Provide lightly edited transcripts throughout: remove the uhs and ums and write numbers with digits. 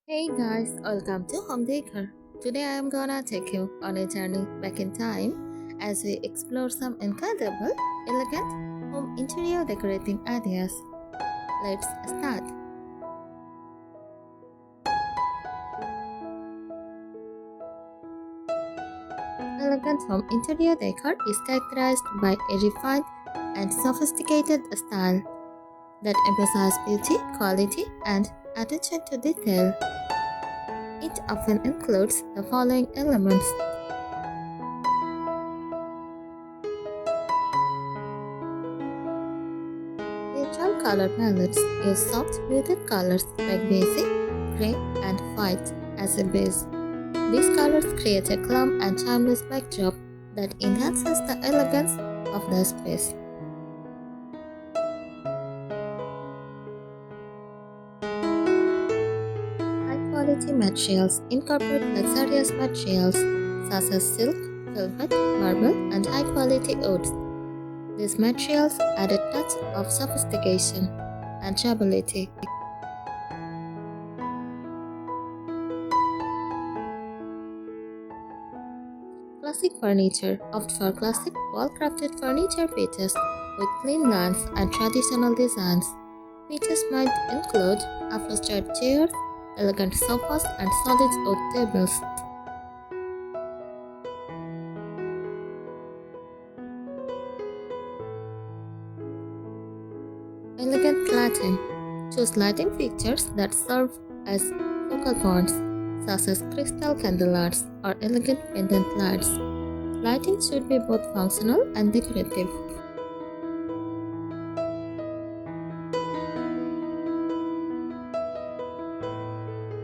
Hey guys, welcome to Home Decor. Today I am gonna take you on a journey back in time as we explore some incredible, elegant home interior decorating ideas. Let's start. Elegant home interior decor is characterized by a refined and sophisticated style that emphasizes beauty, quality, and attention to detail. It often includes the following elements: neutral color palettes use soft muted colors like beige, gray, and white as a base. These colors create a calm and timeless backdrop that enhances the elegance of the space. High quality materials incorporate luxurious materials such as silk, velvet, marble, and high quality woods. These materials add a touch of sophistication and durability. Classic furniture opt for classic wall-crafted furniture pieces with clean lines and traditional designs. Features might include upholstered chairs, elegant sofas, and solid wood tables. Elegant lighting. Choose lighting fixtures that serve as focal points, such as crystal candelabras or elegant pendant lights. Lighting should be both functional and decorative.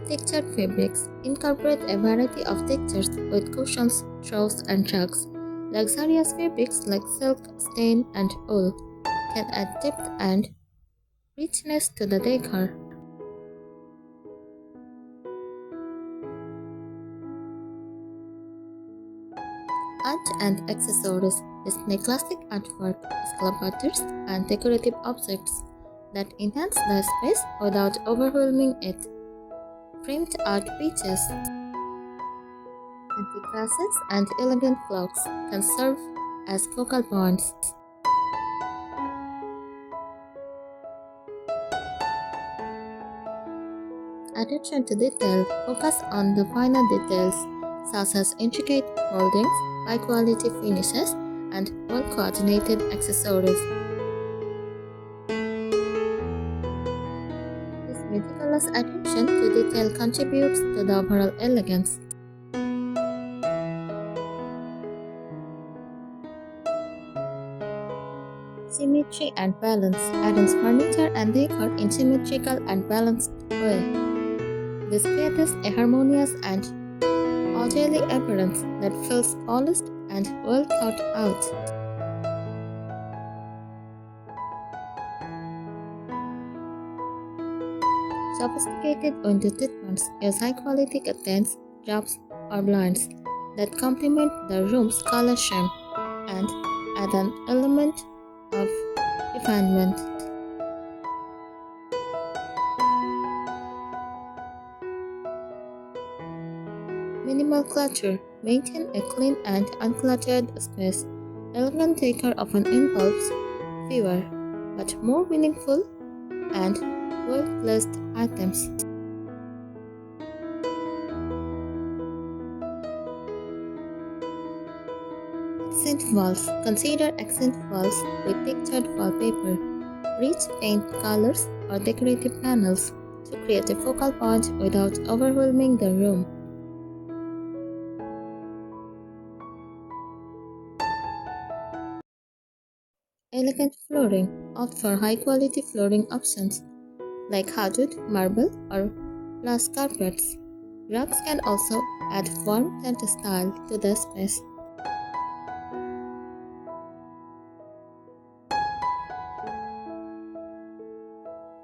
Textured fabrics incorporate a variety of textures with cushions, throws, and rugs. Luxurious fabrics like silk, stain, and wool can add depth and richness to the decor. Art and accessories display classic artwork, sculptures, and decorative objects that enhance the space without overwhelming it. Framed art pieces, antique vases, and elegant clocks can serve as focal points. Attention to detail focus on the finer details such as intricate moldings, high-quality finishes, and well-coordinated accessories. This meticulous attention to detail contributes to the overall elegance. Symmetry and balance arrange furniture and decor in symmetrical and balanced way. This creates a harmonious and orderly appearance that feels polished and well thought out. Sophisticated window treatments use high-quality curtains, drapes, or blinds that complement the room's color scheme and add an element of refinement. Minimal clutter. Maintain a clean and uncluttered space. Elegant decor often involves fewer but more meaningful and well-placed items. Accent walls. Consider accent walls with textured wallpaper, rich paint colors, or decorative panels to create a focal point without overwhelming the room. Elegant flooring. Opt for high-quality flooring options like hardwood, marble, or plush carpets. Rugs can also add warmth and style to the space.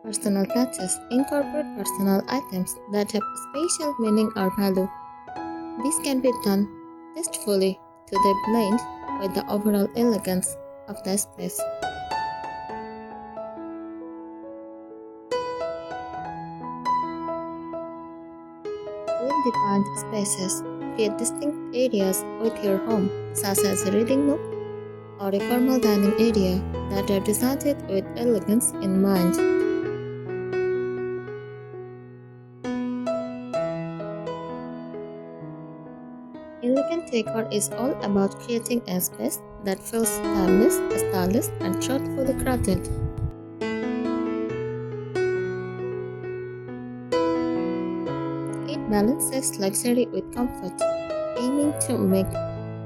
Personal touches incorporate personal items that have special meaning or value. This can be done tastefully to the blend with the overall elegance of the space. Well-defined spaces create distinct areas with your home, such as a reading room or a formal dining area that are designed with elegance in mind. Elegant decor is all about creating a space that feels timeless, stylish, and thoughtfully crafted. It balances luxury with comfort, aiming to make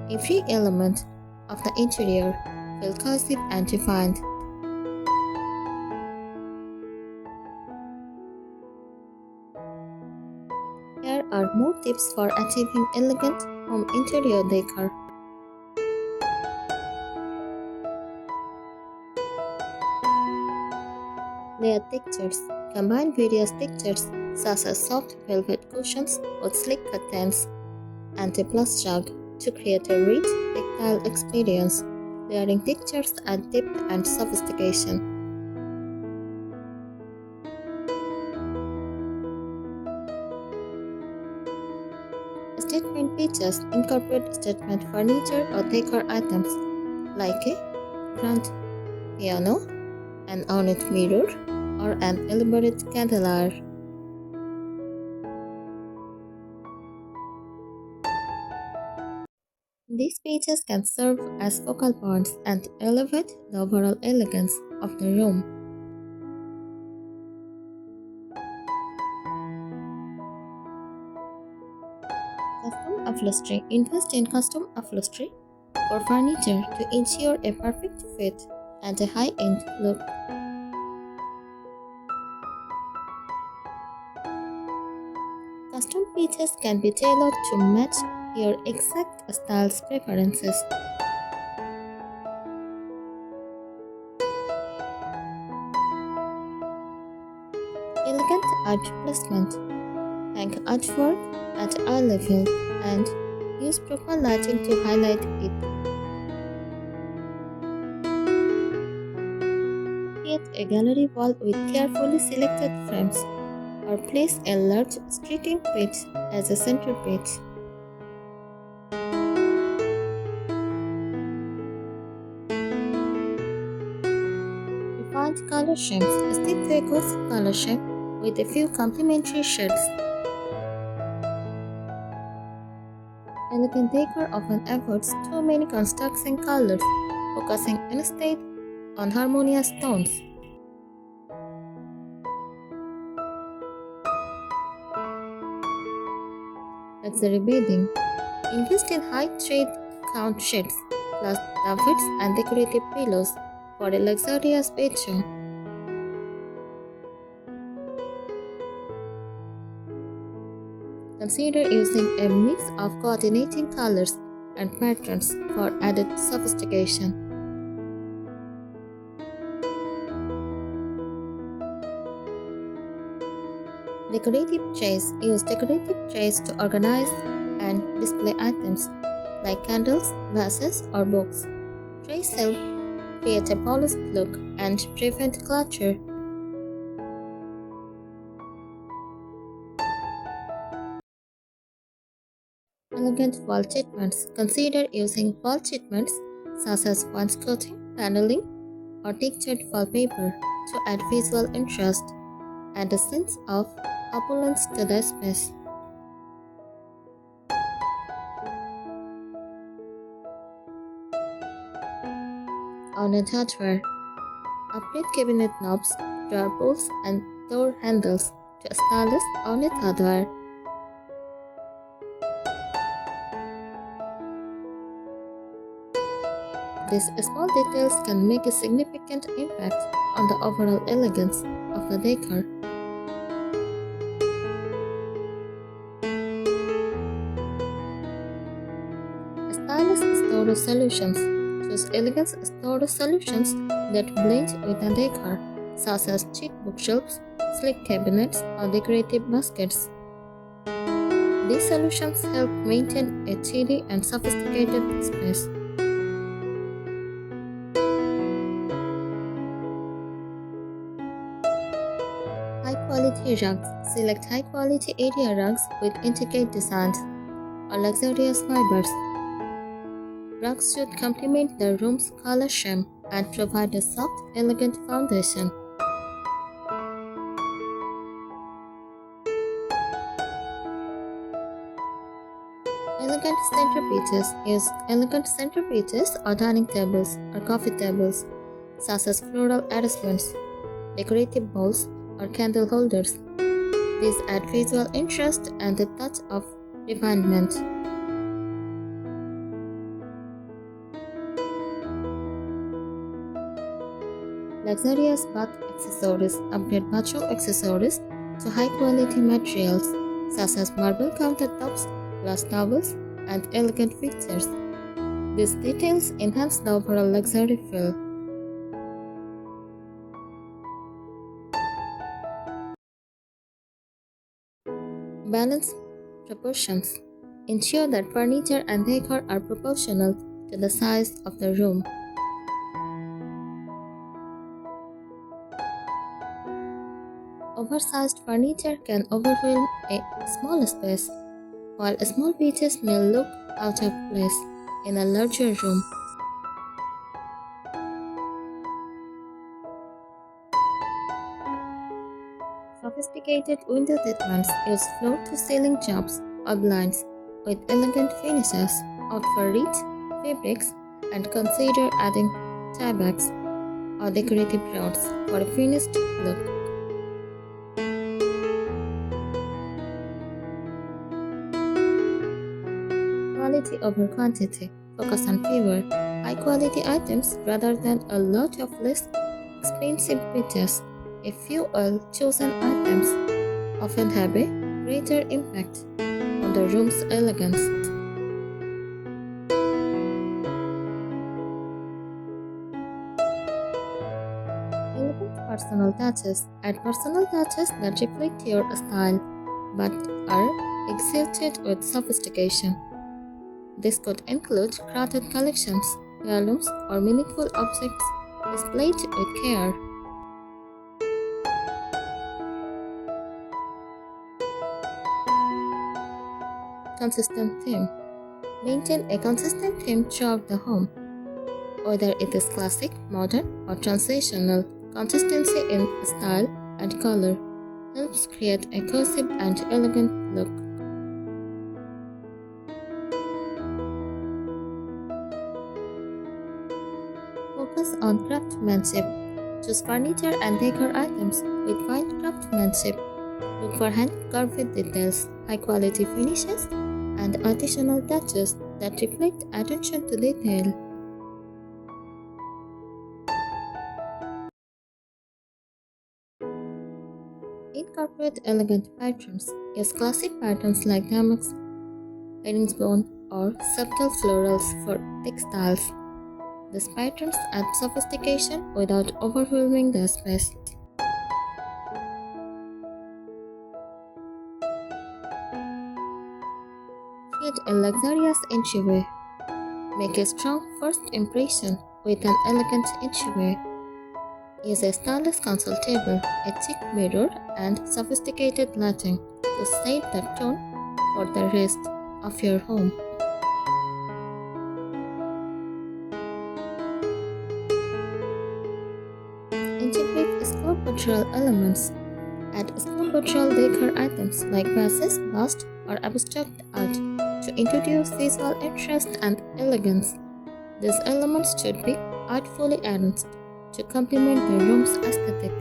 every element of the interior feel cozy and refined. Here are more tips for achieving elegant home interior decor. Layered textures. Combine various textures such as soft velvet cushions with sleek curtains and a plush rug to create a rich, tactile experience. Layering textures add depth and sophistication. Statement pieces incorporate statement furniture or decor items like a grand piano, an ornate mirror, or an elaborate candelabra. These pieces can serve as focal points and elevate the overall elegance of the room. Custom upholstery. Invest in custom upholstery for furniture to ensure a perfect fit and a high-end look. Custom pieces can be tailored to match your exact style's preferences. Elegant art placement. Hang artwork at eye level and use proper lighting to highlight it. Create a gallery wall with carefully selected frames or place a large streaking page as a centerpiece. Refined color schemes. Stick to a cozy color scheme with a few complementary shades. Elegant decor often avoids too many contrasting colors, focusing instead on harmonious tones. Luxury bedding. Invest in high trade count sheets, plus blankets and decorative pillows for a luxurious bedroom. Consider using a mix of coordinating colors and patterns for added sophistication. Decorative trays. Use decorative trays to organize and display items like candles, vases, or books. Trays help create a polished look and prevent clutter. Elegant wall treatments. Consider using wall treatments such as wainscoting, paneling, or textured wallpaper to add visual interest and a sense of opulence to the space. Ornate hardware. Upgrade cabinet knobs, drawer pulls, and door handles to stylish ornate hardware. These small details can make a significant impact on the overall elegance of the decor. Stylish storage solutions. Choose elegant storage solutions that blend with the decor, such as chic bookshelves, sleek cabinets, or decorative baskets. These solutions help maintain a tidy and sophisticated space. High quality Marquee rugs. Select high-quality area rugs with intricate designs or luxurious fibers. Rugs should complement the room's color scheme and provide a soft, elegant foundation. Elegant centerpieces. Use elegant centerpieces or dining tables or coffee tables, such as floral arrangements, decorative bowls, or candle holders. These add visual interest and a touch of refinement. Luxurious bath accessories. Upgrade bathroom accessories to high-quality materials such as marble countertops, glass towels, and elegant fixtures. These details enhance the overall luxury feel. Balance proportions. Ensure that furniture and decor are proportional to the size of the room. Oversized furniture can overwhelm a small space, while small pieces may look out of place in a larger room. Sophisticated window treatments use floor-to-ceiling jobs or blinds with elegant finishes. Opt for rich fabrics and consider adding tie-backs or decorative rods for a finished look. Quality over quantity. Focus on fewer, high-quality items rather than a lot of less expensive pieces. A few well-chosen items often have a greater impact on the room's elegance. Elegant personal touches. Add personal touches that reflect your style but are executed with sophistication. This could include crafted collections, heirlooms, or meaningful objects displayed with care. Consistent theme. Maintain a consistent theme throughout the home. Whether it is classic, modern, or transitional, consistency in style and color helps create a cohesive and elegant look. Focus on craftsmanship. Choose furniture and decor items with fine craftsmanship. Look for hand-carved details, high-quality finishes, and additional touches that reflect attention to detail. Incorporate elegant patterns. Use classic patterns like damask, herringbone, or subtle florals for textiles. These patterns add sophistication without overwhelming the space. Create a luxurious entryway. Make a strong first impression with an elegant entryway. Use a stylish console table, a thick mirror, and sophisticated lighting to set the tone for the rest of your home. Integrate sculptural elements. Add sculptural decor items like vases, busts, or abstract art to introduce visual interest and elegance. These elements should be artfully arranged to complement the room's aesthetic.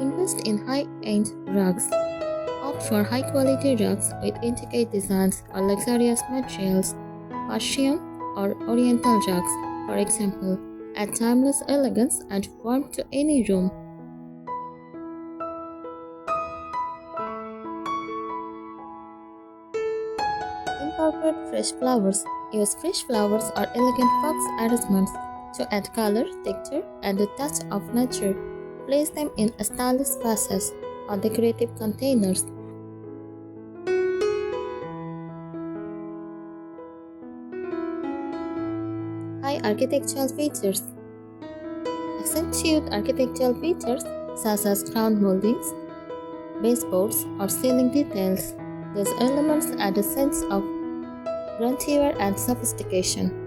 Invest in high-end rugs. Opt for high-quality rugs with intricate designs or luxurious materials. Persian or Oriental rugs, for example, add timeless elegance and warmth to any room. Incorporate fresh flowers. Use fresh flowers or elegant box arrangements to add color, texture, and a touch of nature. Place them in stylish vases or decorative containers. High architectural features. Accentuate architectural features such as crown moldings, baseboards, or ceiling details. These elements add a sense of grandeur and sophistication.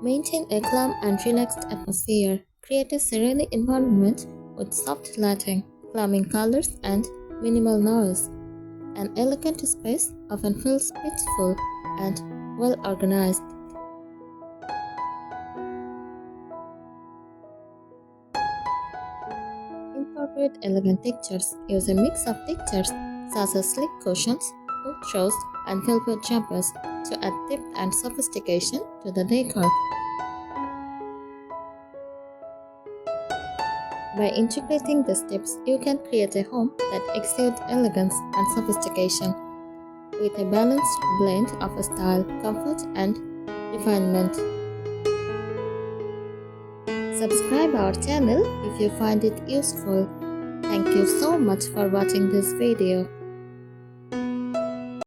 Maintain a calm and relaxed atmosphere. Create a serene environment with soft lighting, calming colors, and minimal noise. An elegant space often feels peaceful and well organized. Incorporate elegant textures. Use a mix of textures such as sleek cushions, wood throws, and velvet jumpers to add depth and sophistication to the decor. By integrating these tips, you can create a home that exudes elegance and sophistication with a balanced blend of style, comfort, and refinement. Subscribe our channel if you find it useful. Thank you so much for watching this video.